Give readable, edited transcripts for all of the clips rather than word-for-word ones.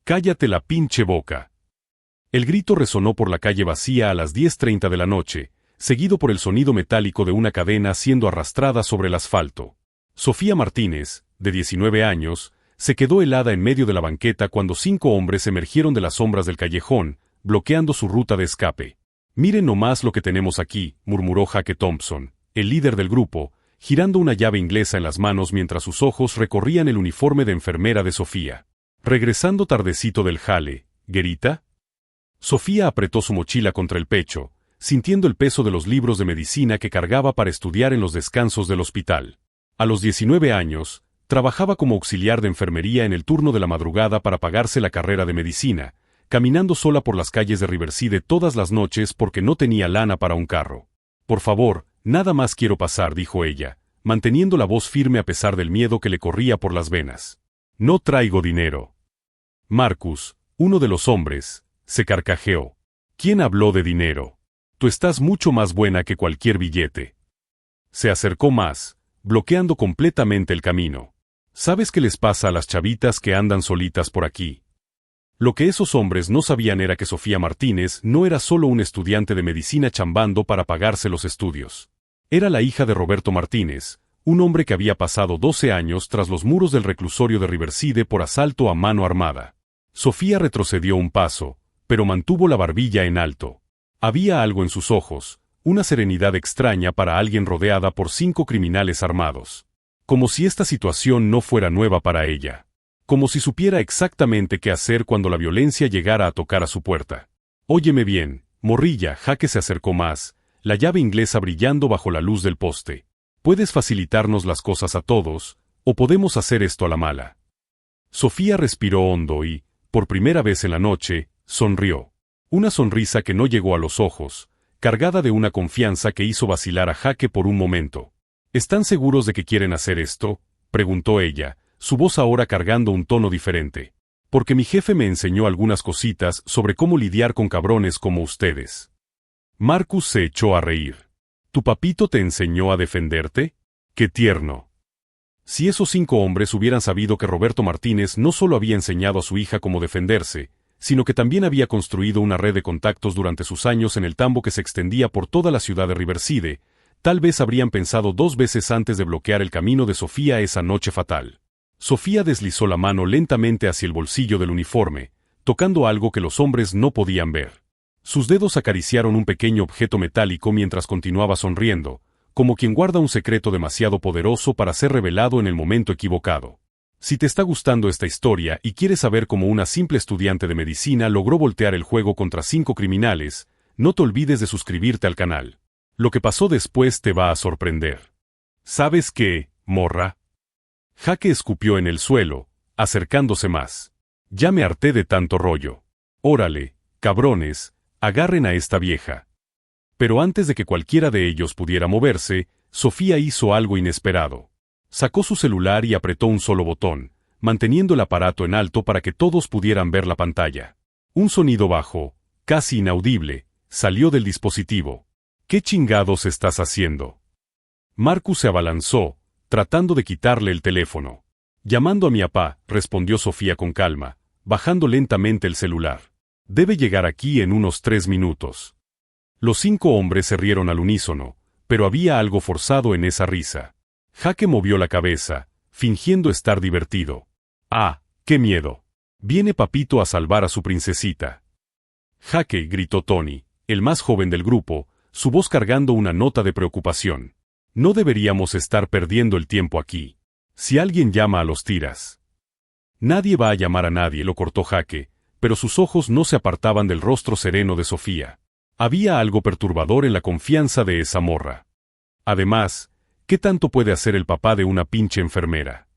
Cállate la pinche boca. El grito resonó por la calle vacía a las 10:30 de la noche, seguido por el sonido metálico de una cadena siendo arrastrada sobre el asfalto. Sofía Martínez, de 19 años, se quedó helada en medio de la banqueta cuando 5 hombres emergieron de las sombras del callejón, bloqueando su ruta de escape. «Miren nomás lo que tenemos aquí», murmuró Jake Thompson, el líder del grupo, girando una llave inglesa en las manos mientras sus ojos recorrían el uniforme de enfermera de Sofía. «Regresando tardecito del jale, Guerita». Sofía apretó su mochila contra el pecho, sintiendo el peso de los libros de medicina que cargaba para estudiar en los descansos del hospital. A los 19 años, trabajaba como auxiliar de enfermería en el turno de la madrugada para pagarse la carrera de medicina, caminando sola por las calles de Riverside todas las noches porque no tenía lana para un carro. «Por favor, nada más quiero pasar», dijo ella, manteniendo la voz firme a pesar del miedo que le corría por las venas. «No traigo dinero». Marcus, uno de los hombres, se carcajeó. «¿Quién habló de dinero? Tú estás mucho más buena que cualquier billete». Se acercó más, bloqueando completamente el camino. «¿Sabes qué les pasa a las chavitas que andan solitas por aquí?». Lo que esos hombres no sabían era que Sofía Martínez no era solo un estudiante de medicina chambando para pagarse los estudios. Era la hija de Roberto Martínez, un hombre que había pasado 12 años tras los muros del reclusorio de Riverside por asalto a mano armada. Sofía retrocedió un paso, pero mantuvo la barbilla en alto. Había algo en sus ojos, una serenidad extraña para alguien rodeada por 5 criminales armados. Como si esta situación no fuera nueva para ella. Como si supiera exactamente qué hacer cuando la violencia llegara a tocar a su puerta. «Óyeme bien, morrilla», Jake se acercó más, la llave inglesa brillando bajo la luz del poste. «Puedes facilitarnos las cosas a todos, o podemos hacer esto a la mala». Sofía respiró hondo y, por primera vez en la noche, sonrió. Una sonrisa que no llegó a los ojos, cargada de una confianza que hizo vacilar a Jake por un momento. «¿Están seguros de que quieren hacer esto?», preguntó ella, su voz ahora cargando un tono diferente. «Porque mi jefe me enseñó algunas cositas sobre cómo lidiar con cabrones como ustedes». Marcus se echó a reír. «¿Tu papito te enseñó a defenderte? ¡Qué tierno!». Si esos 5 hombres hubieran sabido que Roberto Martínez no solo había enseñado a su hija cómo defenderse, sino que también había construido una red de contactos durante sus años en el tambo que se extendía por toda la ciudad de Riverside, tal vez habrían pensado 2 veces antes de bloquear el camino de Sofía esa noche fatal. Sofía deslizó la mano lentamente hacia el bolsillo del uniforme, tocando algo que los hombres no podían ver. Sus dedos acariciaron un pequeño objeto metálico mientras continuaba sonriendo, como quien guarda un secreto demasiado poderoso para ser revelado en el momento equivocado. Si te está gustando esta historia y quieres saber cómo una simple estudiante de medicina logró voltear el juego contra 5 criminales, no te olvides de suscribirte al canal. Lo que pasó después te va a sorprender. ¿Sabes qué, morra? Jake escupió en el suelo, acercándose más. «Ya me harté de tanto rollo. Órale, cabrones, agarren a esta vieja». Pero antes de que cualquiera de ellos pudiera moverse, Sofía hizo algo inesperado. Sacó su celular y apretó un solo botón, manteniendo el aparato en alto para que todos pudieran ver la pantalla. Un sonido bajo, casi inaudible, salió del dispositivo. «¿Qué chingados estás haciendo?». Marcus se abalanzó, tratando de quitarle el teléfono. «Llamando a mi papá», respondió Sofía con calma, bajando lentamente el celular. «Debe llegar aquí en unos 3 minutos». Los 5 hombres se rieron al unísono, pero había algo forzado en esa risa. Jake movió la cabeza, fingiendo estar divertido. «Ah, qué miedo. Viene papito a salvar a su princesita». «Jake», gritó Tony, el más joven del grupo, su voz cargando una nota de preocupación. «No deberíamos estar perdiendo el tiempo aquí. Si alguien llama a los tiras». «Nadie va a llamar a nadie», lo cortó Jake, pero sus ojos no se apartaban del rostro sereno de Sofía. Había algo perturbador en la confianza de esa morra. Además, ¿qué tanto puede hacer el papá de una pinche enfermera?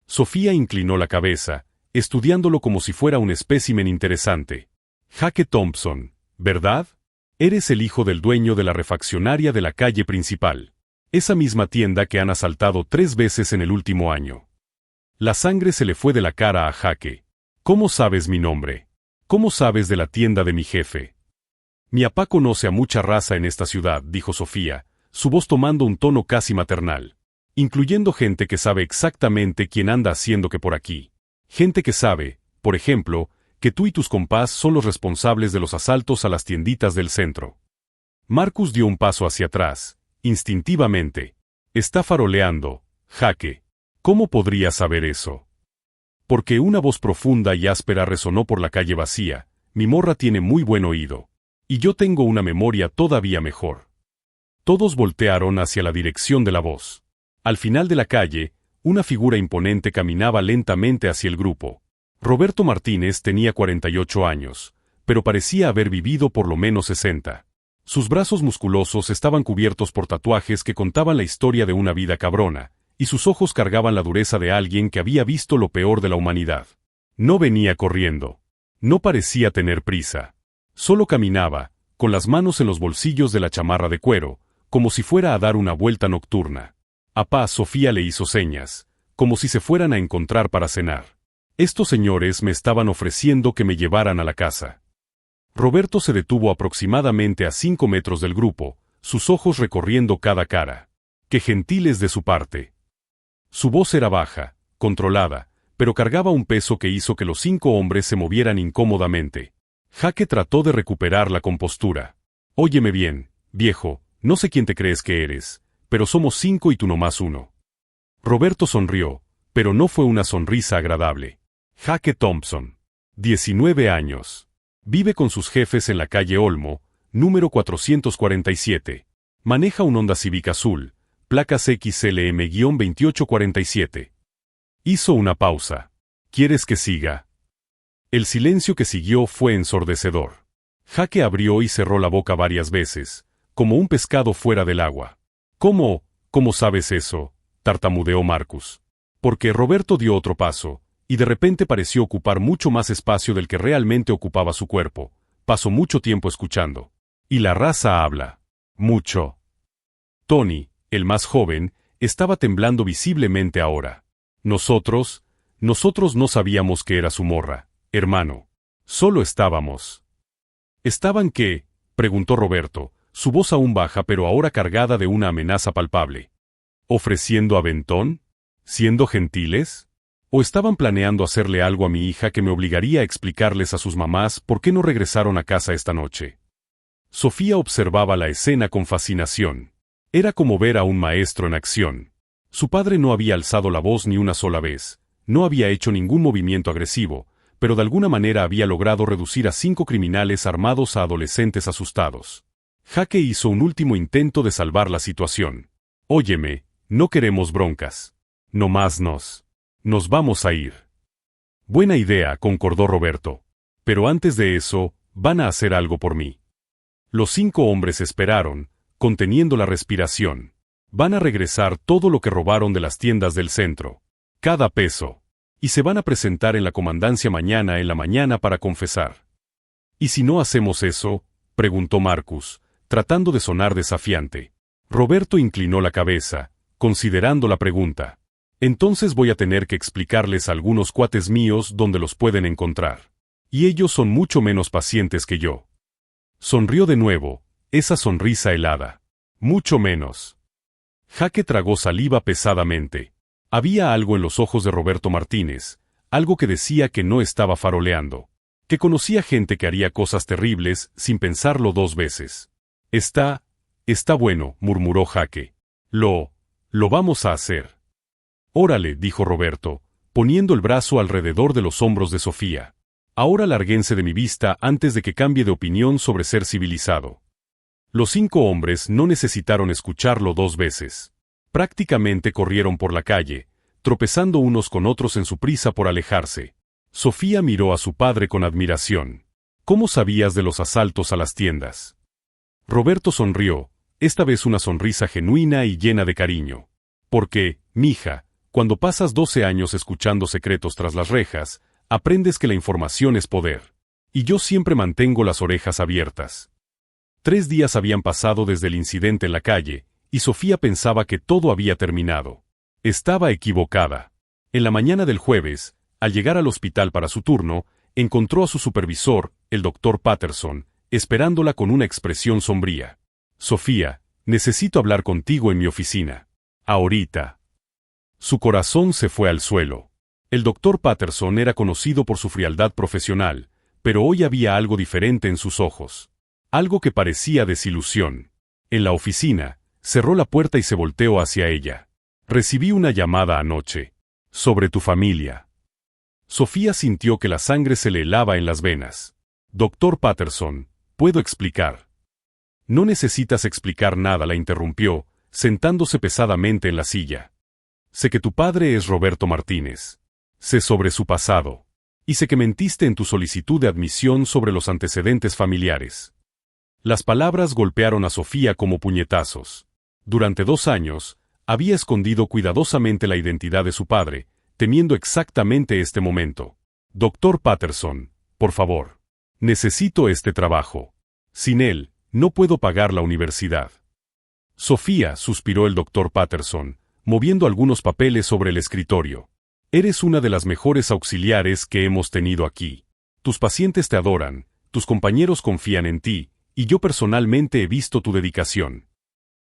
Sofía inclinó la cabeza, estudiándolo como si fuera un espécimen interesante. «Jake Thompson, ¿verdad? Eres el hijo del dueño de la refaccionaria de la calle principal. Esa misma tienda que han asaltado 3 veces en el último año». La sangre se le fue de la cara a Jake. «¿Cómo sabes mi nombre? ¿Cómo sabes de la tienda de mi jefe?». «Mi papá conoce a mucha raza en esta ciudad», dijo Sofía, su voz tomando un tono casi maternal. «Incluyendo gente que sabe exactamente quién anda haciendo qué por aquí. Gente que sabe, por ejemplo, que tú y tus compás son los responsables de los asaltos a las tienditas del centro. Marcus dio un paso hacia atrás, instintivamente. Está faroleando, Jaque. ¿Cómo podría saber eso? Porque una voz profunda y áspera resonó por la calle vacía. Mi morra tiene muy buen oído. Y yo tengo una memoria todavía mejor. Todos voltearon hacia la dirección de la voz. Al final de la calle, una figura imponente caminaba lentamente hacia el grupo. Roberto Martínez tenía 48 años, pero parecía haber vivido por lo menos 60. Sus brazos musculosos estaban cubiertos por tatuajes que contaban la historia de una vida cabrona, y sus ojos cargaban la dureza de alguien que había visto lo peor de la humanidad. No venía corriendo. No parecía tener prisa. Solo caminaba, con las manos en los bolsillos de la chamarra de cuero, como si fuera a dar una vuelta nocturna. Apá Sofía le hizo señas, como si se fueran a encontrar para cenar. Estos señores me estaban ofreciendo que me llevaran a la casa. Roberto se detuvo aproximadamente a 5 metros del grupo, sus ojos recorriendo cada cara. ¡Qué gentiles de su parte! Su voz era baja, controlada, pero cargaba un peso que hizo que los 5 hombres se movieran incómodamente. Jaque trató de recuperar la compostura. Óyeme bien, viejo, no sé quién te crees que eres, pero somos 5 y tú nomás uno. Roberto sonrió, pero no fue una sonrisa agradable. Jaque Thompson. 19 años. Vive con sus jefes en la calle Olmo, número 447. Maneja un Honda Civic azul, placas XLM-2847. Hizo una pausa. ¿Quieres que siga? El silencio que siguió fue ensordecedor. Jaque abrió y cerró la boca varias veces, como un pescado fuera del agua. ¿Cómo sabes eso?, tartamudeó Marcus. Porque Roberto dio otro paso, y de repente pareció ocupar mucho más espacio del que realmente ocupaba su cuerpo. Pasó mucho tiempo escuchando. Y la raza habla. Mucho. Tony, el más joven, estaba temblando visiblemente ahora. Nosotros no sabíamos que era su morra, hermano. Solo estábamos. ¿Estaban qué?, preguntó Roberto, su voz aún baja pero ahora cargada de una amenaza palpable. ¿Ofreciendo aventón? ¿Siendo gentiles? ¿O estaban planeando hacerle algo a mi hija que me obligaría a explicarles a sus mamás por qué no regresaron a casa esta noche? Sofía observaba la escena con fascinación. Era como ver a un maestro en acción. Su padre no había alzado la voz ni una sola vez, no había hecho ningún movimiento agresivo, pero de alguna manera había logrado reducir a 5 criminales armados a adolescentes asustados. Jaque hizo un último intento de salvar la situación. Óyeme, no queremos broncas. No más nos vamos a ir. Buena idea, concordó Roberto. Pero antes de eso, van a hacer algo por mí. Los 5 hombres esperaron, conteniendo la respiración. Van a regresar todo lo que robaron de las tiendas del centro. Cada peso. Y se van a presentar en la comandancia mañana en la mañana para confesar. ¿Y si no hacemos eso?, preguntó Marcus, tratando de sonar desafiante. Roberto inclinó la cabeza, considerando la pregunta. Entonces voy a tener que explicarles a algunos cuates míos dónde los pueden encontrar. Y ellos son mucho menos pacientes que yo. Sonrió de nuevo, esa sonrisa helada. Mucho menos. Jaque tragó saliva pesadamente. Había algo en los ojos de Roberto Martínez, algo que decía que no estaba faroleando, que conocía gente que haría cosas terribles sin pensarlo 2 veces. Está bueno, murmuró Jaque. Lo vamos a hacer. Órale, dijo Roberto, poniendo el brazo alrededor de los hombros de Sofía. Ahora lárguense de mi vista antes de que cambie de opinión sobre ser civilizado. Los 5 hombres no necesitaron escucharlo 2 veces. Prácticamente corrieron por la calle, tropezando unos con otros en su prisa por alejarse. Sofía miró a su padre con admiración. ¿Cómo sabías de los asaltos a las tiendas? Roberto sonrió, esta vez una sonrisa genuina y llena de cariño. Porque, mija, cuando pasas 12 años escuchando secretos tras las rejas, aprendes que la información es poder. Y yo siempre mantengo las orejas abiertas. 3 días habían pasado desde el incidente en la calle, y Sofía pensaba que todo había terminado. Estaba equivocada. En la mañana del jueves, al llegar al hospital para su turno, encontró a su supervisor, el Dr. Patterson, esperándola con una expresión sombría. Sofía, necesito hablar contigo en mi oficina. Ahorita. Su corazón se fue al suelo. El Dr. Patterson era conocido por su frialdad profesional, pero hoy había algo diferente en sus ojos. Algo que parecía desilusión. En la oficina, cerró la puerta y se volteó hacia ella. Recibí una llamada anoche. Sobre tu familia. Sofía sintió que la sangre se le helaba en las venas. Doctor Patterson, ¿puedo explicar? No necesitas explicar nada, la interrumpió, sentándose pesadamente en la silla. Sé que tu padre es Roberto Martínez. Sé sobre su pasado. Y sé que mentiste en tu solicitud de admisión sobre los antecedentes familiares. Las palabras golpearon a Sofía como puñetazos. Durante 2 años, había escondido cuidadosamente la identidad de su padre, temiendo exactamente este momento. Doctor Patterson, por favor. Necesito este trabajo. Sin él, no puedo pagar la universidad. Sofía, suspiró el doctor Patterson, moviendo algunos papeles sobre el escritorio. Eres una de las mejores auxiliares que hemos tenido aquí. Tus pacientes te adoran, tus compañeros confían en ti, y yo personalmente he visto tu dedicación.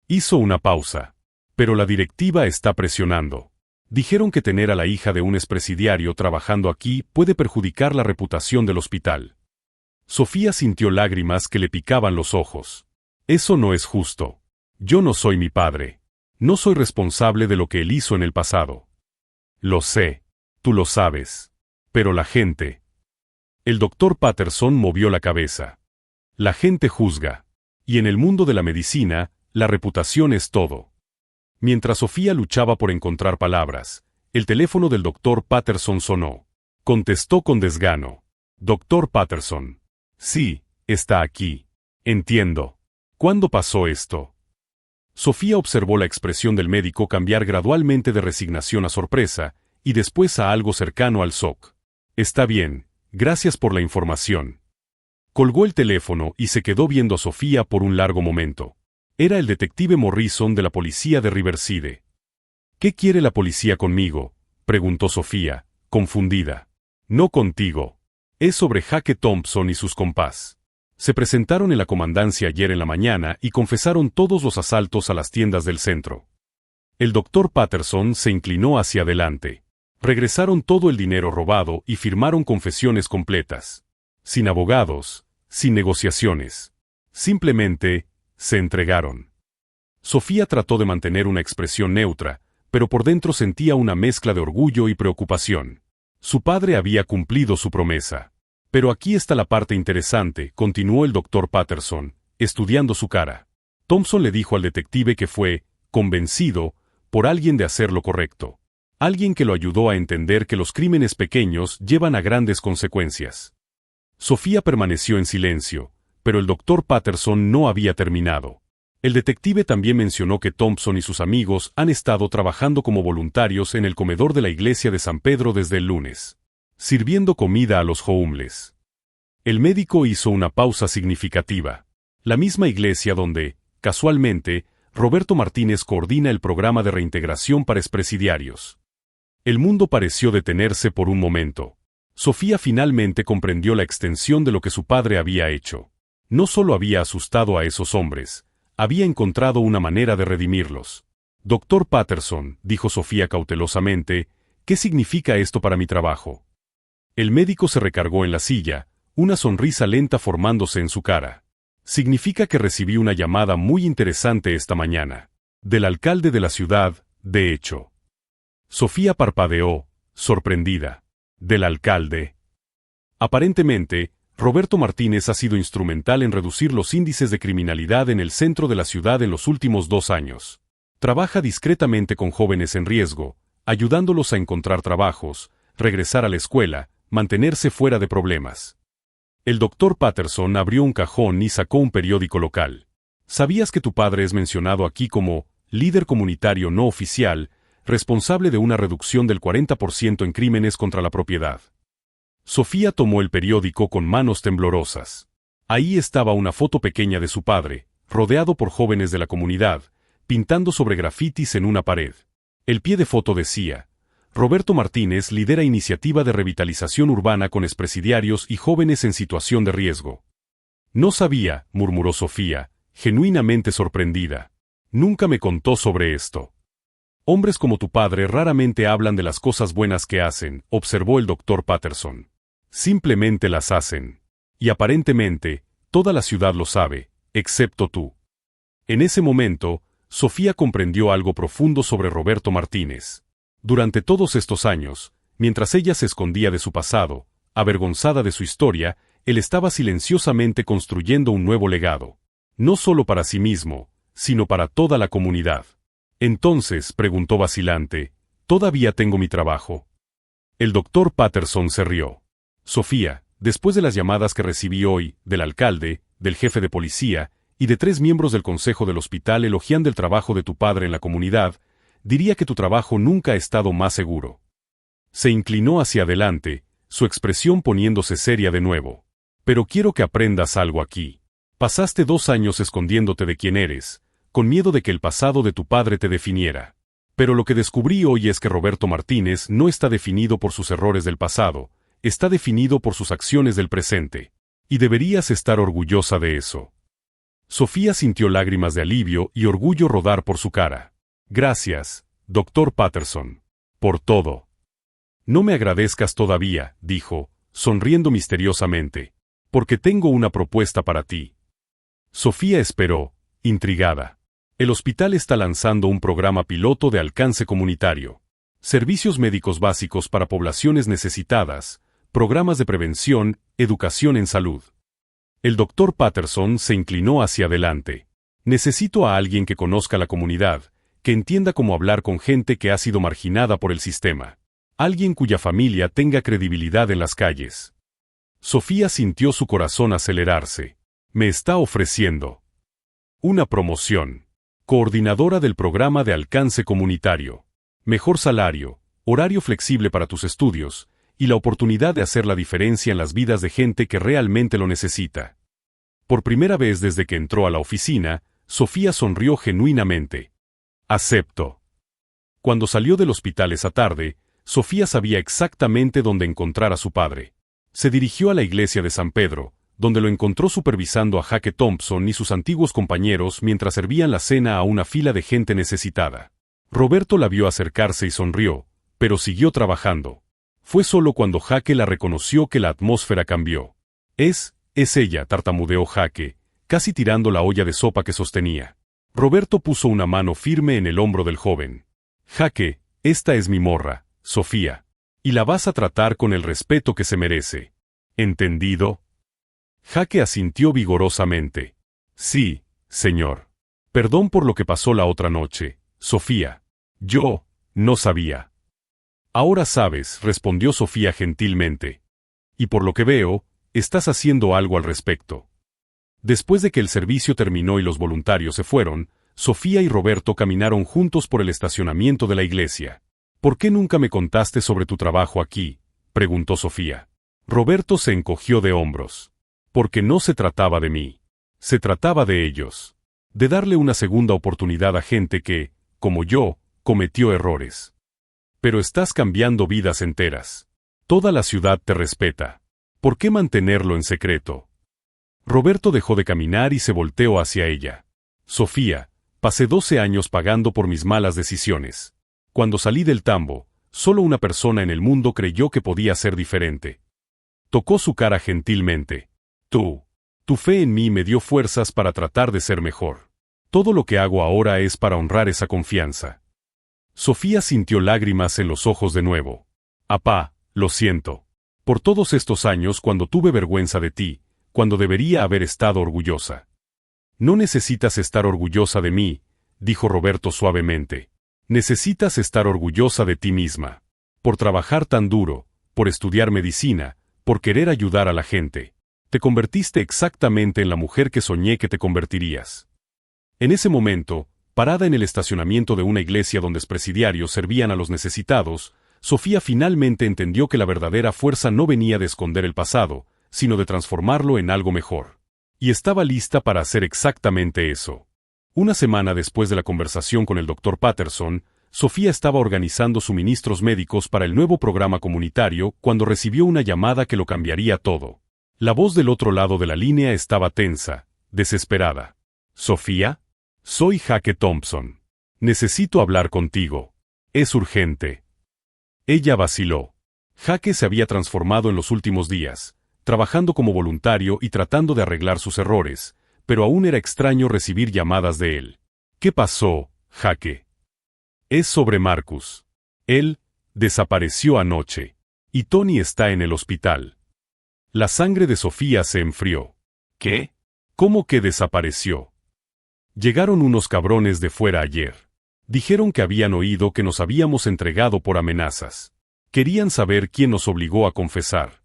Hizo una pausa. Pero la directiva está presionando. Dijeron que tener a la hija de un expresidiario trabajando aquí puede perjudicar la reputación del hospital. Sofía sintió lágrimas que le picaban los ojos. Eso no es justo. Yo no soy mi padre. No soy responsable de lo que él hizo en el pasado. Lo sé. Tú lo sabes. Pero la gente... El doctor Patterson movió la cabeza. La gente juzga. Y en el mundo de la medicina, la reputación es todo. Mientras Sofía luchaba por encontrar palabras, el teléfono del doctor Patterson sonó. Contestó con desgano. Doctor Patterson. Sí, está aquí. Entiendo. ¿Cuándo pasó esto? Sofía observó la expresión del médico cambiar gradualmente de resignación a sorpresa, y después a algo cercano al shock. Está bien, gracias por la información. Colgó el teléfono y se quedó viendo a Sofía por un largo momento. Era el detective Morrison de la policía de Riverside. ¿Qué quiere la policía conmigo?, preguntó Sofía, confundida. No contigo. Es sobre Jake Thompson y sus compás. Se presentaron en la comandancia ayer en la mañana y confesaron todos los asaltos a las tiendas del centro. El doctor Patterson se inclinó hacia adelante. Regresaron todo el dinero robado y firmaron confesiones completas. Sin abogados, sin negociaciones. Simplemente, se entregaron. Sofía trató de mantener una expresión neutra, pero por dentro sentía una mezcla de orgullo y preocupación. Su padre había cumplido su promesa. Pero aquí está la parte interesante, continuó el doctor Patterson, estudiando su cara. Thompson le dijo al detective que fue, convencido, por alguien de hacer lo correcto. Alguien que lo ayudó a entender que los crímenes pequeños llevan a grandes consecuencias. Sofía permaneció en silencio, pero el doctor Patterson no había terminado. El detective también mencionó que Thompson y sus amigos han estado trabajando como voluntarios en el comedor de la iglesia de San Pedro desde el lunes, sirviendo comida a los homeless. El médico hizo una pausa significativa. La misma iglesia donde, casualmente, Roberto Martínez coordina el programa de reintegración para expresidiarios. El mundo pareció detenerse por un momento. Sofía finalmente comprendió la extensión de lo que su padre había hecho. No solo había asustado a esos hombres, había encontrado una manera de redimirlos. Doctor Patterson, dijo Sofía cautelosamente, ¿qué significa esto para mi trabajo? El médico se recargó en la silla, una sonrisa lenta formándose en su cara. Significa que recibí una llamada muy interesante esta mañana. Del alcalde de la ciudad, de hecho. Sofía parpadeó, sorprendida. ¿Del alcalde? Aparentemente, Roberto Martínez ha sido instrumental en reducir los índices de criminalidad en el centro de la ciudad en los últimos 2 años. Trabaja discretamente con jóvenes en riesgo, ayudándolos a encontrar trabajos, regresar a la escuela, mantenerse fuera de problemas. El doctor Patterson abrió un cajón y sacó un periódico local. ¿Sabías que tu padre es mencionado aquí como líder comunitario no oficial, responsable de una reducción del 40% en crímenes contra la propiedad? Sofía tomó el periódico con manos temblorosas. Ahí estaba una foto pequeña de su padre, rodeado por jóvenes de la comunidad, pintando sobre grafitis en una pared. El pie de foto decía: Roberto Martínez lidera iniciativa de revitalización urbana con expresidiarios y jóvenes en situación de riesgo. No sabía, murmuró Sofía, genuinamente sorprendida. Nunca me contó sobre esto. Hombres como tu padre raramente hablan de las cosas buenas que hacen, observó el doctor Patterson. Simplemente las hacen. Y aparentemente, toda la ciudad lo sabe, excepto tú. En ese momento, Sofía comprendió algo profundo sobre Roberto Martínez. Durante todos estos años, mientras ella se escondía de su pasado, avergonzada de su historia, él estaba silenciosamente construyendo un nuevo legado. No solo para sí mismo, sino para toda la comunidad. Entonces, preguntó vacilante, ¿todavía tengo mi trabajo? El doctor Patterson se rió. Sofía, después de las llamadas que recibí hoy, del alcalde, del jefe de policía, y de 3 miembros del consejo del hospital elogiando el trabajo de tu padre en la comunidad, diría que tu trabajo nunca ha estado más seguro. Se inclinó hacia adelante, su expresión poniéndose seria de nuevo. Pero quiero que aprendas algo aquí. Pasaste 2 años escondiéndote de quién eres, con miedo de que el pasado de tu padre te definiera. Pero lo que descubrí hoy es que Roberto Martínez no está definido por sus errores del pasado, está definido por sus acciones del presente. Y deberías estar orgullosa de eso. Sofía sintió lágrimas de alivio y orgullo rodar por su cara. Gracias, doctor Patterson. Por todo. No me agradezcas todavía, dijo, sonriendo misteriosamente, porque tengo una propuesta para ti. Sofía esperó, intrigada. El hospital está lanzando un programa piloto de alcance comunitario. Servicios médicos básicos para poblaciones necesitadas, programas de prevención, educación en salud. El doctor Patterson se inclinó hacia adelante. Necesito a alguien que conozca la comunidad, que entienda cómo hablar con gente que ha sido marginada por el sistema. Alguien cuya familia tenga credibilidad en las calles. Sofía sintió su corazón acelerarse. Me está ofreciendo una promoción. Coordinadora del programa de alcance comunitario. Mejor salario, horario flexible para tus estudios, y la oportunidad de hacer la diferencia en las vidas de gente que realmente lo necesita. Por primera vez desde que entró a la oficina, Sofía sonrió genuinamente. Acepto. Cuando salió del hospital esa tarde, Sofía sabía exactamente dónde encontrar a su padre. Se dirigió a la iglesia de San Pedro, donde lo encontró supervisando a Jake Thompson y sus antiguos compañeros mientras servían la cena a una fila de gente necesitada. Roberto la vio acercarse y sonrió, pero siguió trabajando. Fue solo cuando Jake la reconoció que la atmósfera cambió. Es ella, tartamudeó Jake, casi tirando la olla de sopa que sostenía. Roberto puso una mano firme en el hombro del joven. Jake, esta es mi morra, Sofía. Y la vas a tratar con el respeto que se merece. ¿Entendido? Jake asintió vigorosamente. Sí, señor. Perdón por lo que pasó la otra noche, Sofía. Yo no sabía. Ahora sabes, respondió Sofía gentilmente. Y por lo que veo, estás haciendo algo al respecto. Después de que el servicio terminó y los voluntarios se fueron, Sofía y Roberto caminaron juntos por el estacionamiento de la iglesia. ¿Por qué nunca me contaste sobre tu trabajo aquí?, preguntó Sofía. Roberto se encogió de hombros. Porque no se trataba de mí. Se trataba de ellos. De darle una segunda oportunidad a gente que, como yo, cometió errores. Pero estás cambiando vidas enteras. Toda la ciudad te respeta. ¿Por qué mantenerlo en secreto? Roberto dejó de caminar y se volteó hacia ella. Sofía, pasé 12 años pagando por mis malas decisiones. Cuando salí del tambo, solo una persona en el mundo creyó que podía ser diferente. Tocó su cara gentilmente. Tu fe en mí me dio fuerzas para tratar de ser mejor. Todo lo que hago ahora es para honrar esa confianza. Sofía sintió lágrimas en los ojos de nuevo. Apá, lo siento. Por todos estos años cuando tuve vergüenza de ti, cuando debería haber estado orgullosa. No necesitas estar orgullosa de mí, dijo Roberto suavemente. Necesitas estar orgullosa de ti misma. Por trabajar tan duro, por estudiar medicina, por querer ayudar a la gente. Te convertiste exactamente en la mujer que soñé que te convertirías. En ese momento, parada en el estacionamiento de una iglesia donde presidiarios servían a los necesitados, Sofía finalmente entendió que la verdadera fuerza no venía de esconder el pasado, sino de transformarlo en algo mejor. Y estaba lista para hacer exactamente eso. Una semana después de la conversación con el doctor Patterson, Sofía estaba organizando suministros médicos para el nuevo programa comunitario cuando recibió una llamada que lo cambiaría todo. La voz del otro lado de la línea estaba tensa, desesperada. «Sofía, soy Jake Thompson. Necesito hablar contigo. Es urgente». Ella vaciló. Jake se había transformado en los últimos días, trabajando como voluntario y tratando de arreglar sus errores, pero aún era extraño recibir llamadas de él. ¿Qué pasó, Jake? Es sobre Marcus. Él desapareció anoche. Y Tony está en el hospital. La sangre de Sofía se enfrió. ¿Qué? ¿Cómo que desapareció? Llegaron unos cabrones de fuera ayer. Dijeron que habían oído que nos habíamos entregado por amenazas. Querían saber quién nos obligó a confesar.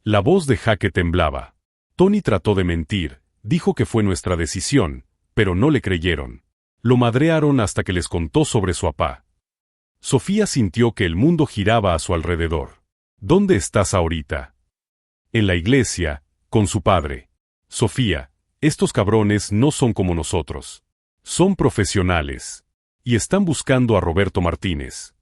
La voz de Jake temblaba. Tony trató de mentir, dijo que fue nuestra decisión, pero no le creyeron. Lo madrearon hasta que les contó sobre su papá. Sofía sintió que el mundo giraba a su alrededor. ¿Dónde estás ahorita? En la iglesia, con su padre. Sofía, estos cabrones no son como nosotros. Son profesionales. Y están buscando a Roberto Martínez.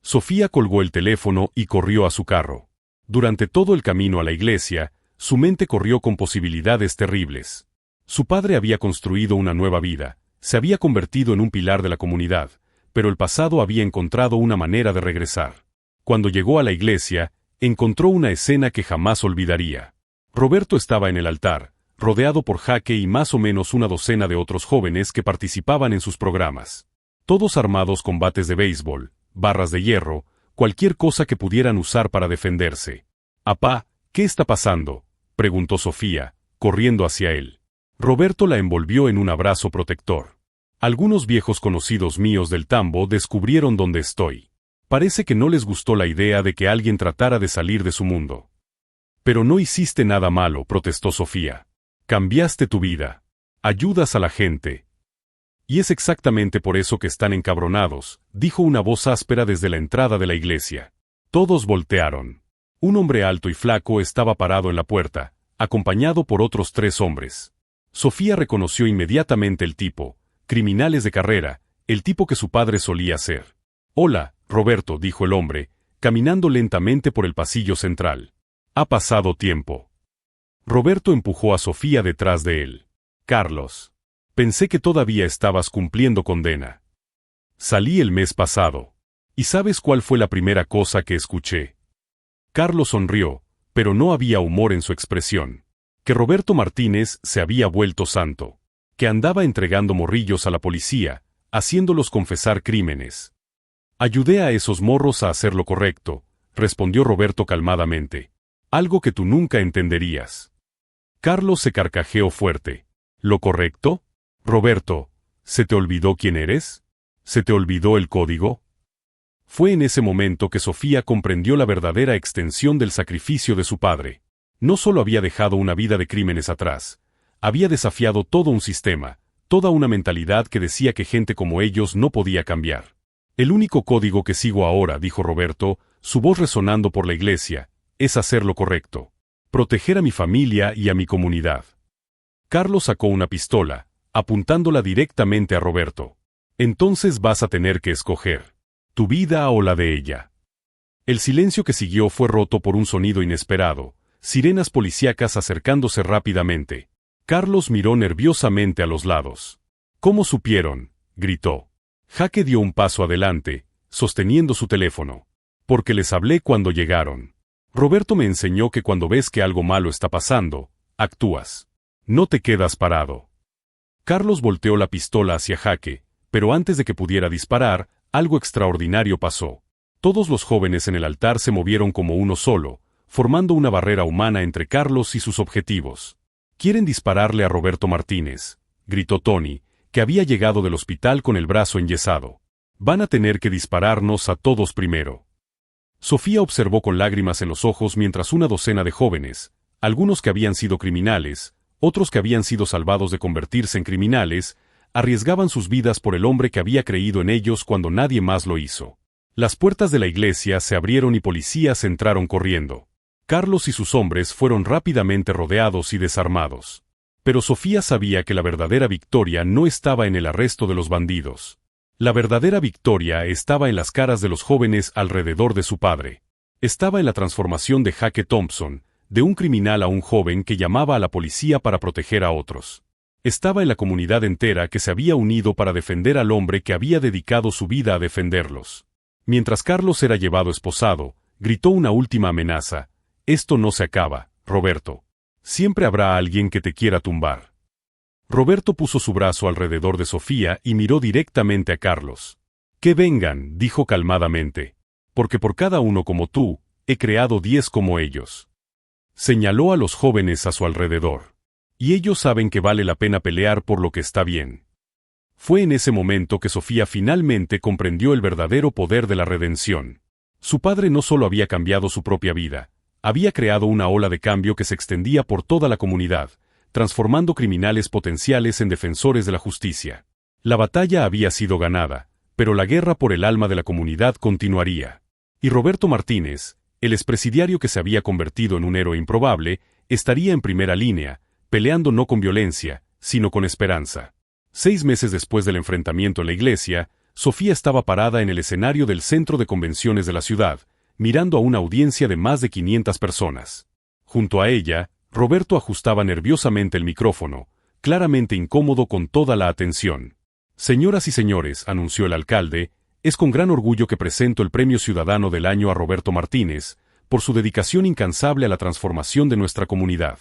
Sofía colgó el teléfono y corrió a su carro. Durante todo el camino a la iglesia, su mente corrió con posibilidades terribles. Su padre había construido una nueva vida, se había convertido en un pilar de la comunidad, pero el pasado había encontrado una manera de regresar. Cuando llegó a la iglesia, encontró una escena que jamás olvidaría. Roberto estaba en el altar, rodeado por Jake y más o menos una docena de otros jóvenes que participaban en sus programas. Todos armados con bates de béisbol, barras de hierro, cualquier cosa que pudieran usar para defenderse. «Apá, ¿qué está pasando?», preguntó Sofía, corriendo hacia él. Roberto la envolvió en un abrazo protector. «Algunos viejos conocidos míos del tambo descubrieron dónde estoy. Parece que no les gustó la idea de que alguien tratara de salir de su mundo». «Pero no hiciste nada malo», protestó Sofía. «Cambiaste tu vida. Ayudas a la gente». «Y es exactamente por eso que están encabronados», dijo una voz áspera desde la entrada de la iglesia. Todos voltearon. Un hombre alto y flaco estaba parado en la puerta, acompañado por otros 3 hombres. Sofía reconoció inmediatamente el tipo, criminales de carrera, el tipo que su padre solía ser. «Hola, Roberto», dijo el hombre, caminando lentamente por el pasillo central. «Ha pasado tiempo». Roberto empujó a Sofía detrás de él. «Carlos. Pensé que todavía estabas cumpliendo condena. Salí el mes pasado. ¿Y sabes cuál fue la primera cosa que escuché?». Carlos sonrió, pero no había humor en su expresión. Que Roberto Martínez se había vuelto santo. Que andaba entregando morrillos a la policía, haciéndolos confesar crímenes. «Ayudé a esos morros a hacer lo correcto», respondió Roberto calmadamente. «Algo que tú nunca entenderías». Carlos se carcajeó fuerte. «¿Lo correcto? Roberto, ¿se te olvidó quién eres? ¿Se te olvidó el código?». Fue en ese momento que Sofía comprendió la verdadera extensión del sacrificio de su padre. No solo había dejado una vida de crímenes atrás, había desafiado todo un sistema, toda una mentalidad que decía que gente como ellos no podía cambiar. «El único código que sigo ahora», dijo Roberto, su voz resonando por la iglesia, «es hacer lo correcto. Proteger a mi familia y a mi comunidad». Carlos sacó una pistola, apuntándola directamente a Roberto. «Entonces vas a tener que escoger. Tu vida o la de ella». El silencio que siguió fue roto por un sonido inesperado, sirenas policíacas acercándose rápidamente. Carlos miró nerviosamente a los lados. «¿Cómo supieron?», gritó. Jake dio un paso adelante, sosteniendo su teléfono. «Porque les hablé cuando llegaron. Roberto me enseñó que cuando ves que algo malo está pasando, actúas. No te quedas parado». Carlos volteó la pistola hacia Jake, pero antes de que pudiera disparar, algo extraordinario pasó. Todos los jóvenes en el altar se movieron como uno solo, formando una barrera humana entre Carlos y sus objetivos. «Quieren dispararle a Roberto Martínez», gritó Tony, que había llegado del hospital con el brazo enyesado. «Van a tener que dispararnos a todos primero». Sofía observó con lágrimas en los ojos mientras una docena de jóvenes, algunos que habían sido criminales, otros que habían sido salvados de convertirse en criminales, arriesgaban sus vidas por el hombre que había creído en ellos cuando nadie más lo hizo. Las puertas de la iglesia se abrieron y policías entraron corriendo. Carlos y sus hombres fueron rápidamente rodeados y desarmados. Pero Sofía sabía que la verdadera victoria no estaba en el arresto de los bandidos. La verdadera victoria estaba en las caras de los jóvenes alrededor de su padre. Estaba en la transformación de Jake Thompson, de un criminal a un joven que llamaba a la policía para proteger a otros. Estaba en la comunidad entera que se había unido para defender al hombre que había dedicado su vida a defenderlos. Mientras Carlos era llevado esposado, gritó una última amenaza: «Esto no se acaba, Roberto. Siempre habrá alguien que te quiera tumbar. Roberto puso su brazo alrededor de Sofía y miró directamente a Carlos. Que vengan, dijo calmadamente. Porque por cada uno como tú, he creado 10 como ellos. Señaló a los jóvenes a su alrededor. Y ellos saben que vale la pena pelear por lo que está bien. Fue en ese momento que Sofía finalmente comprendió el verdadero poder de la redención. Su padre no solo había cambiado su propia vida, había creado una ola de cambio que se extendía por toda la comunidad, transformando criminales potenciales en defensores de la justicia. La batalla había sido ganada, pero la guerra por el alma de la comunidad continuaría. Y Roberto Martínez, el expresidiario que se había convertido en un héroe improbable, estaría en primera línea, peleando no con violencia, sino con esperanza. 6 meses después del enfrentamiento en la iglesia, Sofía estaba parada en el escenario del centro de convenciones de la ciudad, mirando a una audiencia de más de 500 personas. Junto a ella, Roberto ajustaba nerviosamente el micrófono, claramente incómodo con toda la atención. Señoras y señores, anunció el alcalde, es con gran orgullo que presento el Premio Ciudadano del Año a Roberto Martínez, por su dedicación incansable a la transformación de nuestra comunidad.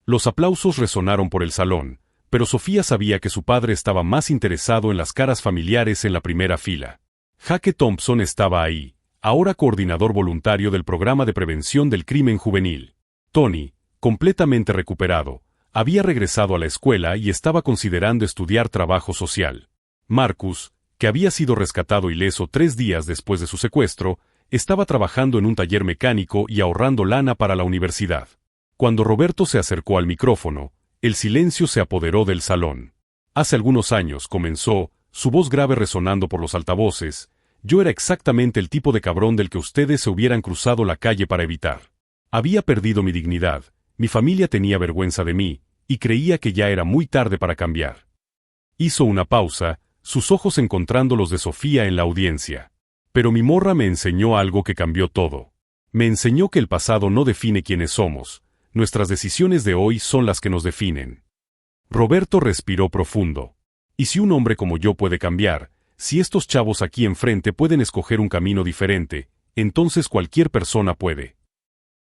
Los aplausos resonaron por el salón, pero Sofía sabía que su padre estaba más interesado en las caras familiares en la primera fila. Jaque Thompson estaba ahí, ahora coordinador voluntario del programa de prevención del crimen juvenil. Tony, completamente recuperado, había regresado a la escuela y estaba considerando estudiar trabajo social. Marcus, que había sido rescatado ileso 3 días después de su secuestro, estaba trabajando en un taller mecánico y ahorrando lana para la universidad. Cuando Roberto se acercó al micrófono, el silencio se apoderó del salón. Hace algunos años, comenzó, su voz grave resonando por los altavoces, yo era exactamente el tipo de cabrón del que ustedes se hubieran cruzado la calle para evitar. Había perdido mi dignidad, mi familia tenía vergüenza de mí, y creía que ya era muy tarde para cambiar. Hizo una pausa, sus ojos encontrando los de Sofía en la audiencia. Pero mi morra me enseñó algo que cambió todo. Me enseñó que el pasado no define quiénes somos, nuestras decisiones de hoy son las que nos definen. Roberto respiró profundo. Y si un hombre como yo puede cambiar, si estos chavos aquí enfrente pueden escoger un camino diferente, entonces cualquier persona puede.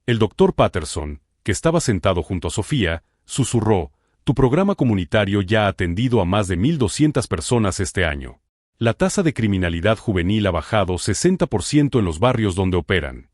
El doctor Patterson, que estaba sentado junto a Sofía, susurró, tu programa comunitario ya ha atendido a más de 1,200 personas este año. La tasa de criminalidad juvenil ha bajado 60% en los barrios donde operan.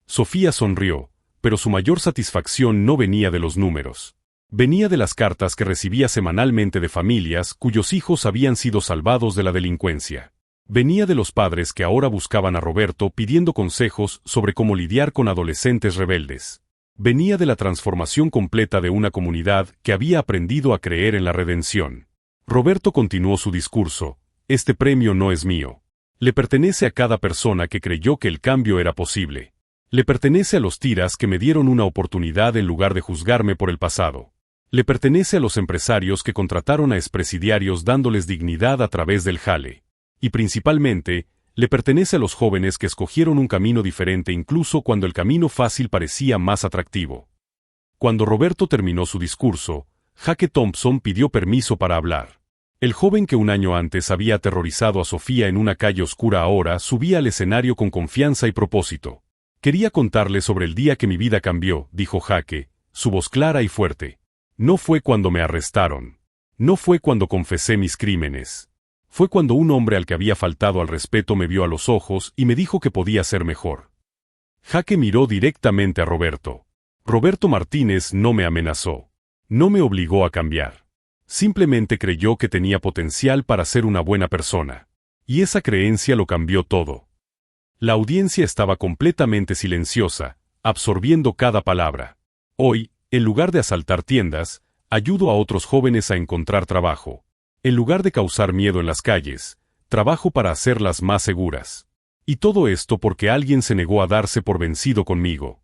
Sofía sonrió, pero su mayor satisfacción no venía de los números. Venía de las cartas que recibía semanalmente de familias cuyos hijos habían sido salvados de la delincuencia. Venía de los padres que ahora buscaban a Roberto pidiendo consejos sobre cómo lidiar con adolescentes rebeldes. Venía de la transformación completa de una comunidad que había aprendido a creer en la redención. Roberto continuó su discurso, este premio no es mío. Le pertenece a cada persona que creyó que el cambio era posible. Le pertenece a los tiras que me dieron una oportunidad en lugar de juzgarme por el pasado. Le pertenece a los empresarios que contrataron a expresidiarios dándoles dignidad a través del jale. Y principalmente, le pertenece a los jóvenes que escogieron un camino diferente incluso cuando el camino fácil parecía más atractivo. Cuando Roberto terminó su discurso, Jaque Thompson pidió permiso para hablar. El joven que un año antes había aterrorizado a Sofía en una calle oscura ahora subía al escenario con confianza y propósito. Quería contarle sobre el día que mi vida cambió, dijo Jaque, su voz clara y fuerte. No fue cuando me arrestaron. No fue cuando confesé mis crímenes. Fue cuando un hombre al que había faltado al respeto me vio a los ojos y me dijo que podía ser mejor. Jaque miró directamente a Roberto. Roberto Martínez no me amenazó. No me obligó a cambiar. Simplemente creyó que tenía potencial para ser una buena persona. Y esa creencia lo cambió todo. La audiencia estaba completamente silenciosa, absorbiendo cada palabra. Hoy, en lugar de asaltar tiendas, ayudo a otros jóvenes a encontrar trabajo. En lugar de causar miedo en las calles, trabajo para hacerlas más seguras. Y todo esto porque alguien se negó a darse por vencido conmigo.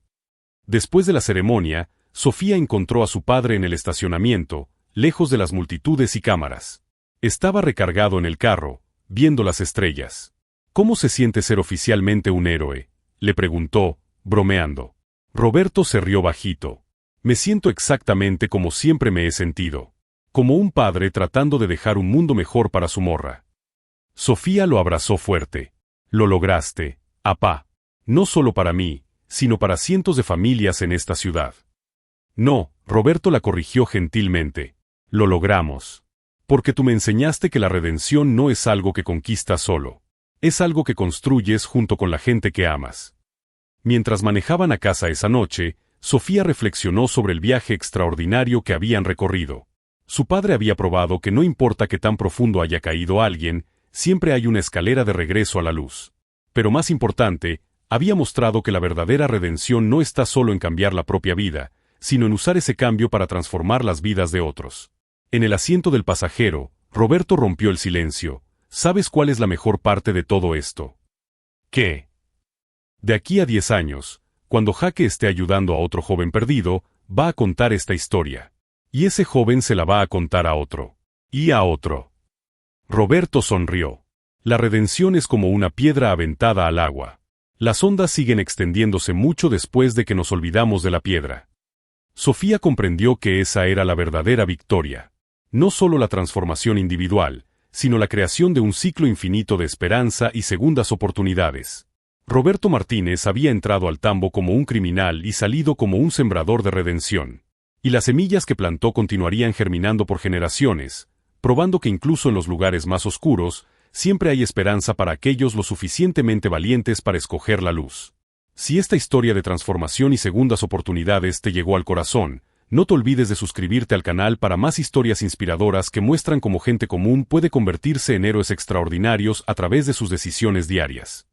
Después de la ceremonia, Sofía encontró a su padre en el estacionamiento, lejos de las multitudes y cámaras. Estaba recargado en el carro, viendo las estrellas. ¿Cómo se siente ser oficialmente un héroe?, le preguntó, bromeando. Roberto se rió bajito. Me siento exactamente como siempre me he sentido. Como un padre tratando de dejar un mundo mejor para su morra. Sofía lo abrazó fuerte. Lo lograste, apá. No solo para mí, sino para cientos de familias en esta ciudad. No, Roberto la corrigió gentilmente. Lo logramos. Porque tú me enseñaste que la redención no es algo que conquistas solo. Es algo que construyes junto con la gente que amas. Mientras manejaban a casa esa noche, Sofía reflexionó sobre el viaje extraordinario que habían recorrido. Su padre había probado que no importa qué tan profundo haya caído alguien, siempre hay una escalera de regreso a la luz. Pero más importante, había mostrado que la verdadera redención no está solo en cambiar la propia vida, sino en usar ese cambio para transformar las vidas de otros. En el asiento del pasajero, Roberto rompió el silencio. ¿Sabes cuál es la mejor parte de todo esto? ¿Qué? De aquí a 10 años, cuando Jaque esté ayudando a otro joven perdido, va a contar esta historia. Y ese joven se la va a contar a otro. Y a otro. Roberto sonrió. La redención es como una piedra aventada al agua. Las ondas siguen extendiéndose mucho después de que nos olvidamos de la piedra. Sofía comprendió que esa era la verdadera victoria. No solo la transformación individual, sino la creación de un ciclo infinito de esperanza y segundas oportunidades. Roberto Martínez había entrado al tambo como un criminal y salido como un sembrador de redención. Y las semillas que plantó continuarían germinando por generaciones, probando que incluso en los lugares más oscuros, siempre hay esperanza para aquellos lo suficientemente valientes para escoger la luz. Si esta historia de transformación y segundas oportunidades te llegó al corazón, no te olvides de suscribirte al canal para más historias inspiradoras que muestran cómo gente común puede convertirse en héroes extraordinarios a través de sus decisiones diarias.